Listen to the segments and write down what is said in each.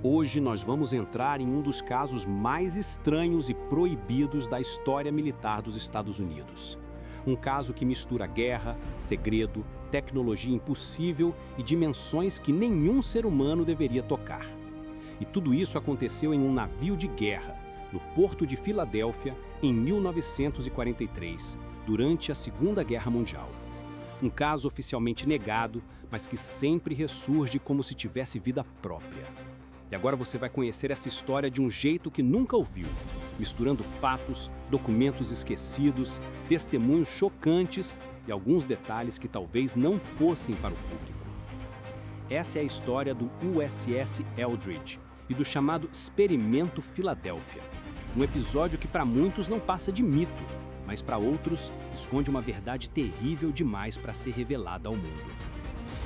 Hoje nós vamos entrar em um dos casos mais estranhos e proibidos da história militar dos Estados Unidos. Um caso que mistura guerra, segredo, tecnologia impossível e dimensões que nenhum ser humano deveria tocar. E tudo isso aconteceu em um navio de guerra, no Porto de Filadélfia, em 1943, durante a Segunda Guerra Mundial. Um caso oficialmente negado, mas que sempre ressurge como se tivesse vida própria. E agora você vai conhecer essa história de um jeito que nunca ouviu, misturando fatos, documentos esquecidos, testemunhos chocantes e alguns detalhes que talvez não fossem para o público. Essa é a história do USS Eldridge e do chamado Experimento Filadélfia. Um episódio que para muitos não passa de mito, mas para outros esconde uma verdade terrível demais para ser revelada ao mundo.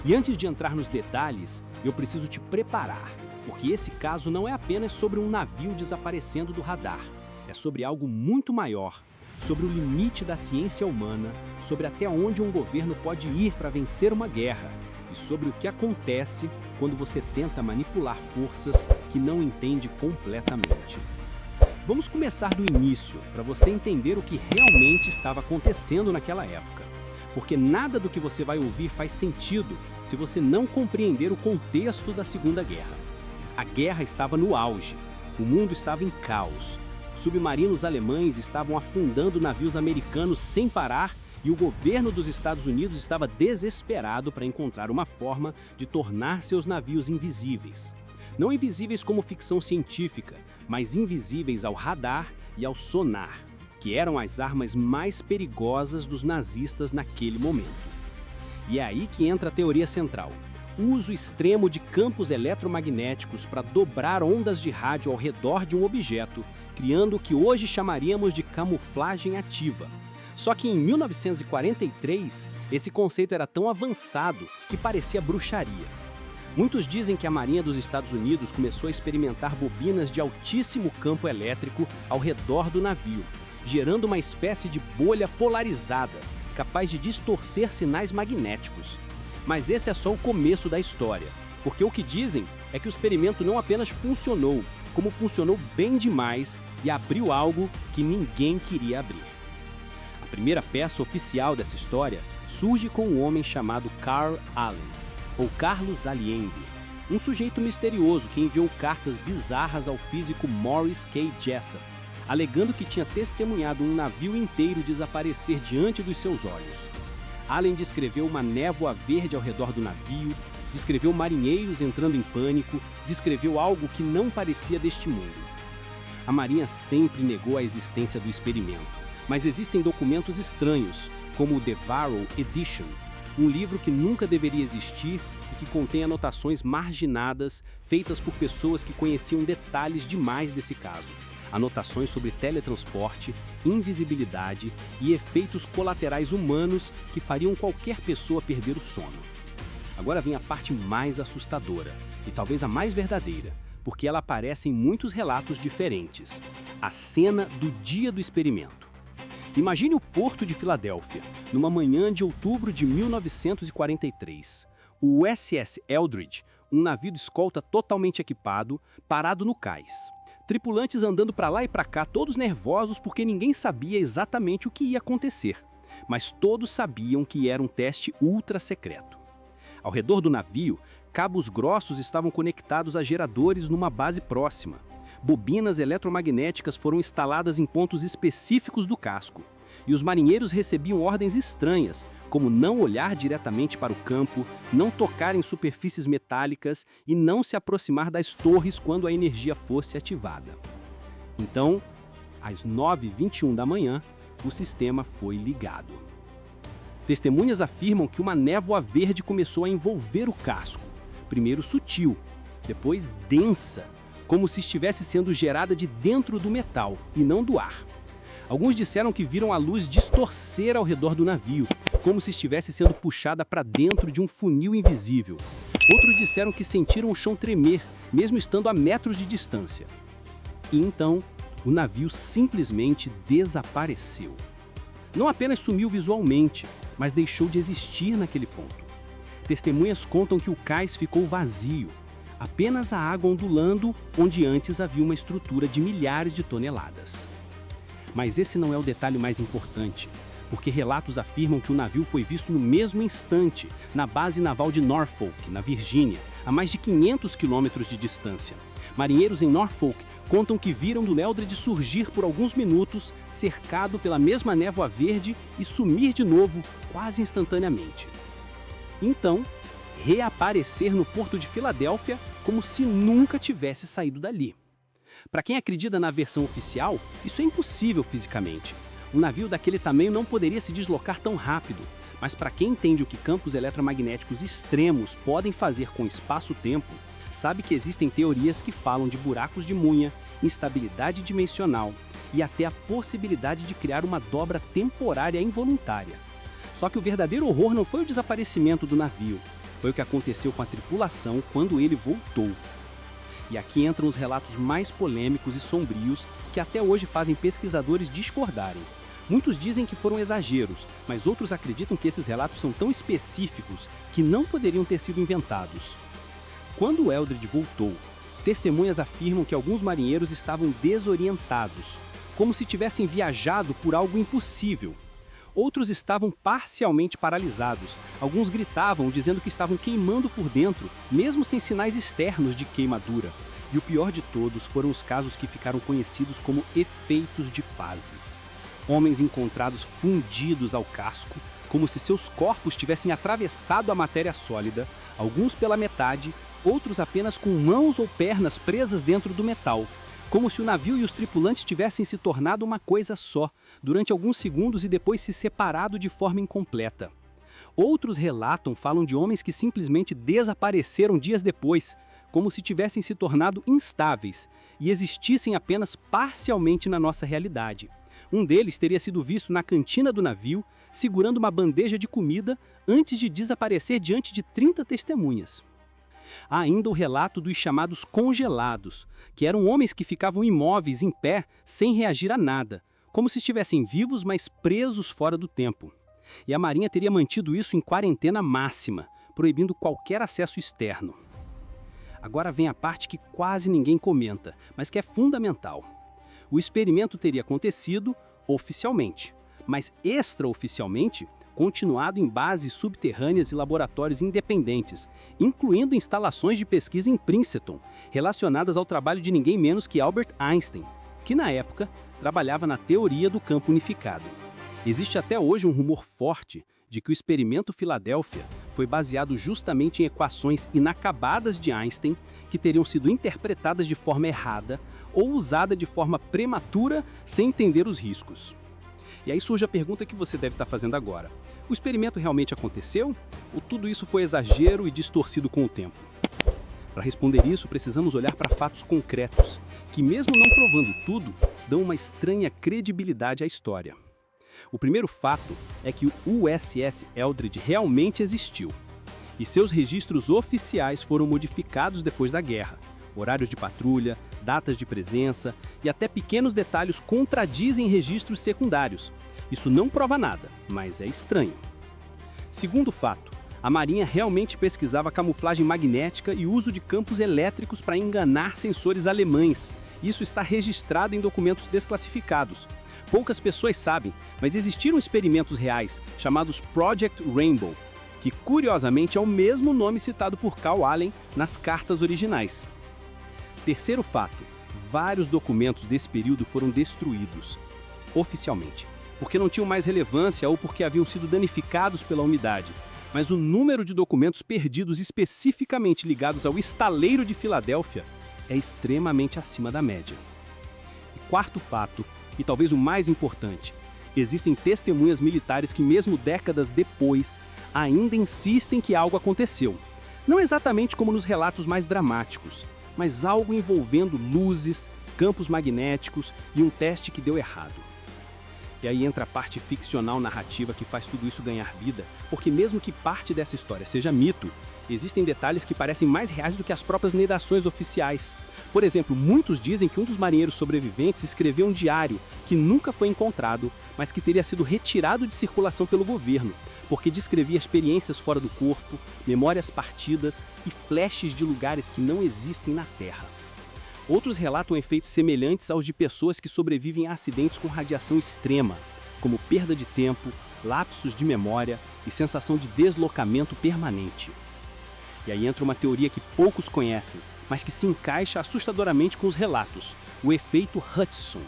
E antes de entrar nos detalhes, eu preciso te preparar, porque esse caso não é apenas sobre um navio desaparecendo do radar. É sobre algo muito maior, sobre o limite da ciência humana, sobre até onde um governo pode ir para vencer uma guerra e sobre o que acontece quando você tenta manipular forças que não entende completamente. Vamos começar do início, para você entender o que realmente estava acontecendo naquela época. Porque nada do que você vai ouvir faz sentido se você não compreender o contexto da Segunda Guerra. A guerra estava no auge, o mundo estava em caos. Submarinos alemães estavam afundando navios americanos sem parar e o governo dos Estados Unidos estava desesperado para encontrar uma forma de tornar seus navios invisíveis. Não invisíveis como ficção científica, mas invisíveis ao radar e ao sonar, que eram as armas mais perigosas dos nazistas naquele momento. E é aí que entra a teoria central. O uso extremo de campos eletromagnéticos para dobrar ondas de rádio ao redor de um objeto, criando o que hoje chamaríamos de camuflagem ativa. Só que em 1943, esse conceito era tão avançado que parecia bruxaria. Muitos dizem que a Marinha dos Estados Unidos começou a experimentar bobinas de altíssimo campo elétrico ao redor do navio, gerando uma espécie de bolha polarizada, capaz de distorcer sinais magnéticos. Mas esse é só o começo da história, porque o que dizem é que o experimento não apenas funcionou, como funcionou bem demais e abriu algo que ninguém queria abrir. A primeira peça oficial dessa história surge com um homem chamado Carl Allen, ou Carlos Allende, um sujeito misterioso que enviou cartas bizarras ao físico Morris K. Jessup, alegando que tinha testemunhado um navio inteiro desaparecer diante dos seus olhos. Allen descreveu uma névoa verde ao redor do navio, descreveu marinheiros entrando em pânico, descreveu algo que não parecia deste mundo. A Marinha sempre negou a existência do experimento, mas existem documentos estranhos, como o Devarro Edition, um livro que nunca deveria existir e que contém anotações marginadas feitas por pessoas que conheciam detalhes demais desse caso. Anotações sobre teletransporte, invisibilidade e efeitos colaterais humanos que fariam qualquer pessoa perder o sono. Agora vem a parte mais assustadora, e talvez a mais verdadeira, porque ela aparece em muitos relatos diferentes. A cena do dia do experimento. Imagine o Porto de Filadélfia, numa manhã de outubro de 1943. O USS Eldridge, um navio de escolta totalmente equipado, parado no cais. Tripulantes andando para lá e para cá, todos nervosos porque ninguém sabia exatamente o que ia acontecer. Mas todos sabiam que era um teste ultra secreto. Ao redor do navio, cabos grossos estavam conectados a geradores numa base próxima. Bobinas eletromagnéticas foram instaladas em pontos específicos do casco. E os marinheiros recebiam ordens estranhas, como não olhar diretamente para o campo, não tocar em superfícies metálicas e não se aproximar das torres quando a energia fosse ativada. Então, às 9h21 da manhã, o sistema foi ligado. Testemunhas afirmam que uma névoa verde começou a envolver o casco, primeiro sutil, depois densa, como se estivesse sendo gerada de dentro do metal e não do ar. Alguns disseram que viram a luz distorcer ao redor do navio, como se estivesse sendo puxada para dentro de um funil invisível. Outros disseram que sentiram o chão tremer, mesmo estando a metros de distância. E então, o navio simplesmente desapareceu. Não apenas sumiu visualmente, mas deixou de existir naquele ponto. Testemunhas contam que o cais ficou vazio. Apenas a água ondulando onde antes havia uma estrutura de milhares de toneladas. Mas esse não é o detalhe mais importante, porque relatos afirmam que o navio foi visto no mesmo instante, na base naval de Norfolk, na Virgínia, a mais de 500 quilômetros de distância. Marinheiros em Norfolk contam que viram do Eldred surgir por alguns minutos, cercado pela mesma névoa verde e sumir de novo, quase instantaneamente. Então, reaparecer no porto de Filadélfia como se nunca tivesse saído dali. Para quem acredita na versão oficial, isso é impossível fisicamente. Um navio daquele tamanho não poderia se deslocar tão rápido, mas para quem entende o que campos eletromagnéticos extremos podem fazer com espaço-tempo, sabe que existem teorias que falam de buracos de munha, instabilidade dimensional e até a possibilidade de criar uma dobra temporária involuntária. Só que o verdadeiro horror não foi o desaparecimento do navio, foi o que aconteceu com a tripulação quando ele voltou. E aqui entram os relatos mais polêmicos e sombrios que até hoje fazem pesquisadores discordarem. Muitos dizem que foram exageros, mas outros acreditam que esses relatos são tão específicos que não poderiam ter sido inventados. Quando o Eldred voltou, testemunhas afirmam que alguns marinheiros estavam desorientados, como se tivessem viajado por algo impossível. Outros estavam parcialmente paralisados. Alguns gritavam dizendo que estavam queimando por dentro, mesmo sem sinais externos de queimadura. E o pior de todos foram os casos que ficaram conhecidos como efeitos de fase. Homens encontrados fundidos ao casco, como se seus corpos tivessem atravessado a matéria sólida, alguns pela metade, outros apenas com mãos ou pernas presas dentro do metal, como se o navio e os tripulantes tivessem se tornado uma coisa só, durante alguns segundos e depois se separado de forma incompleta. Outros falam de homens que simplesmente desapareceram dias depois, como se tivessem se tornado instáveis e existissem apenas parcialmente na nossa realidade. Um deles teria sido visto na cantina do navio, segurando uma bandeja de comida antes de desaparecer diante de 30 testemunhas. Há ainda o relato dos chamados congelados, que eram homens que ficavam imóveis em pé, sem reagir a nada, como se estivessem vivos, mas presos fora do tempo. E a Marinha teria mantido isso em quarentena máxima, proibindo qualquer acesso externo. Agora vem a parte que quase ninguém comenta, mas que é fundamental. O experimento teria acontecido oficialmente, mas extraoficialmente continuado em bases subterrâneas e laboratórios independentes, incluindo instalações de pesquisa em Princeton, relacionadas ao trabalho de ninguém menos que Albert Einstein, que na época trabalhava na teoria do campo unificado. Existe até hoje um rumor forte de que o experimento Filadélfia foi baseado justamente em equações inacabadas de Einstein que teriam sido interpretadas de forma errada ou usada de forma prematura sem entender os riscos. E aí surge a pergunta que você deve estar fazendo agora. O experimento realmente aconteceu? Ou tudo isso foi exagero e distorcido com o tempo? Para responder isso, precisamos olhar para fatos concretos, que mesmo não provando tudo, dão uma estranha credibilidade à história. O primeiro fato é que o USS Eldred realmente existiu, e seus registros oficiais foram modificados depois da guerra. Horários de patrulha, datas de presença e até pequenos detalhes contradizem registros secundários. Isso não prova nada, mas é estranho. Segundo fato, a Marinha realmente pesquisava camuflagem magnética e uso de campos elétricos para enganar sensores alemães. Isso está registrado em documentos desclassificados. Poucas pessoas sabem, mas existiram experimentos reais, chamados Project Rainbow, que curiosamente é o mesmo nome citado por Carl Allen nas cartas originais. Terceiro fato, vários documentos desse período foram destruídos, oficialmente, porque não tinham mais relevância ou porque haviam sido danificados pela umidade. Mas o número de documentos perdidos especificamente ligados ao estaleiro de Filadélfia é extremamente acima da média. E quarto fato, e talvez o mais importante, existem testemunhas militares que mesmo décadas depois ainda insistem que algo aconteceu. Não exatamente como nos relatos mais dramáticos, mas algo envolvendo luzes, campos magnéticos e um teste que deu errado. E aí entra a parte ficcional narrativa que faz tudo isso ganhar vida, porque mesmo que parte dessa história seja mito, existem detalhes que parecem mais reais do que as próprias narrações oficiais. Por exemplo, muitos dizem que um dos marinheiros sobreviventes escreveu um diário que nunca foi encontrado, mas que teria sido retirado de circulação pelo governo, porque descrevia experiências fora do corpo, memórias partidas e flashes de lugares que não existem na Terra. Outros relatam efeitos semelhantes aos de pessoas que sobrevivem a acidentes com radiação extrema, como perda de tempo, lapsos de memória e sensação de deslocamento permanente. E aí entra uma teoria que poucos conhecem, mas que se encaixa assustadoramente com os relatos, o efeito Hutchinson,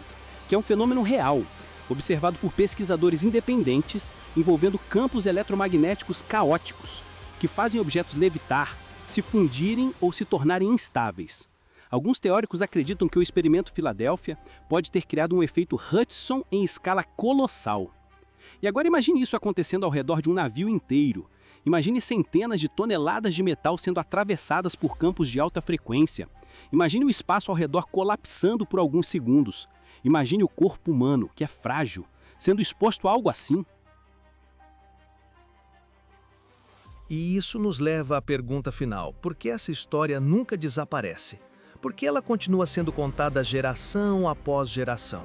que é um fenômeno real, observado por pesquisadores independentes envolvendo campos eletromagnéticos caóticos, que fazem objetos levitar, se fundirem ou se tornarem instáveis. Alguns teóricos acreditam que o experimento Filadélfia pode ter criado um efeito Hutchinson em escala colossal. E agora imagine isso acontecendo ao redor de um navio inteiro. Imagine centenas de toneladas de metal sendo atravessadas por campos de alta frequência. Imagine o espaço ao redor colapsando por alguns segundos. Imagine o corpo humano, que é frágil, sendo exposto a algo assim. E isso nos leva à pergunta final: por que essa história nunca desaparece? Por que ela continua sendo contada geração após geração?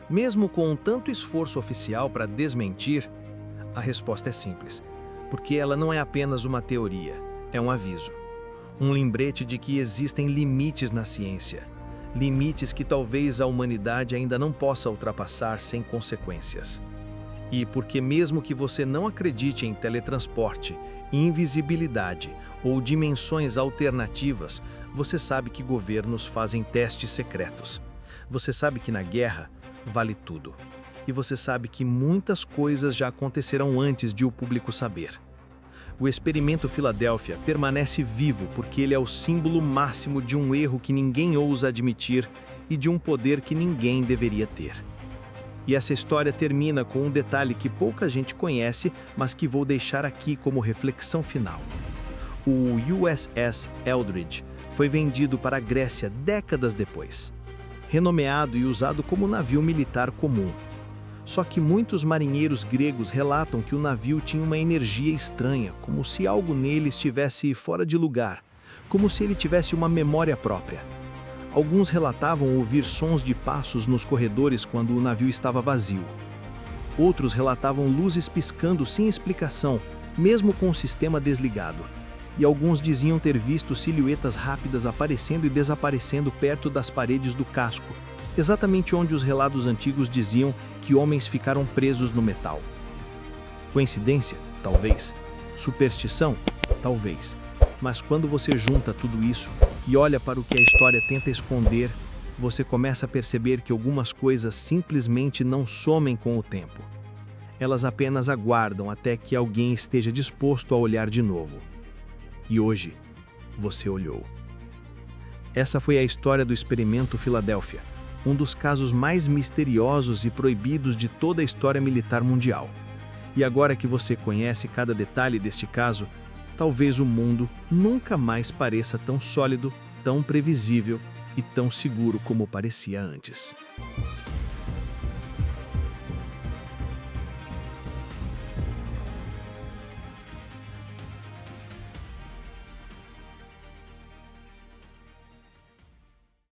Mesmo com tanto esforço oficial para desmentir, a resposta é simples. Porque ela não é apenas uma teoria, é um aviso. Um lembrete de que existem limites na ciência. Limites que talvez a humanidade ainda não possa ultrapassar sem consequências. E porque mesmo que você não acredite em teletransporte, invisibilidade ou dimensões alternativas, você sabe que governos fazem testes secretos. Você sabe que na guerra vale tudo. E você sabe que muitas coisas já aconteceram antes de o público saber. O experimento Filadélfia permanece vivo porque ele é o símbolo máximo de um erro que ninguém ousa admitir e de um poder que ninguém deveria ter. E essa história termina com um detalhe que pouca gente conhece, mas que vou deixar aqui como reflexão final. O USS Eldridge foi vendido para a Grécia décadas depois, renomeado e usado como navio militar comum. Só que muitos marinheiros gregos relatam que o navio tinha uma energia estranha, como se algo nele estivesse fora de lugar, como se ele tivesse uma memória própria. Alguns relatavam ouvir sons de passos nos corredores quando o navio estava vazio. Outros relatavam luzes piscando sem explicação, mesmo com o sistema desligado. E alguns diziam ter visto silhuetas rápidas aparecendo e desaparecendo perto das paredes do casco, exatamente onde os relatos antigos diziam que homens ficaram presos no metal. Coincidência? Talvez. Superstição? Talvez. Mas quando você junta tudo isso e olha para o que a história tenta esconder, você começa a perceber que algumas coisas simplesmente não somem com o tempo. Elas apenas aguardam até que alguém esteja disposto a olhar de novo. E hoje, você olhou. Essa foi a história do experimento Filadélfia, um dos casos mais misteriosos e proibidos de toda a história militar mundial. E agora que você conhece cada detalhe deste caso, talvez o mundo nunca mais pareça tão sólido, tão previsível e tão seguro como parecia antes.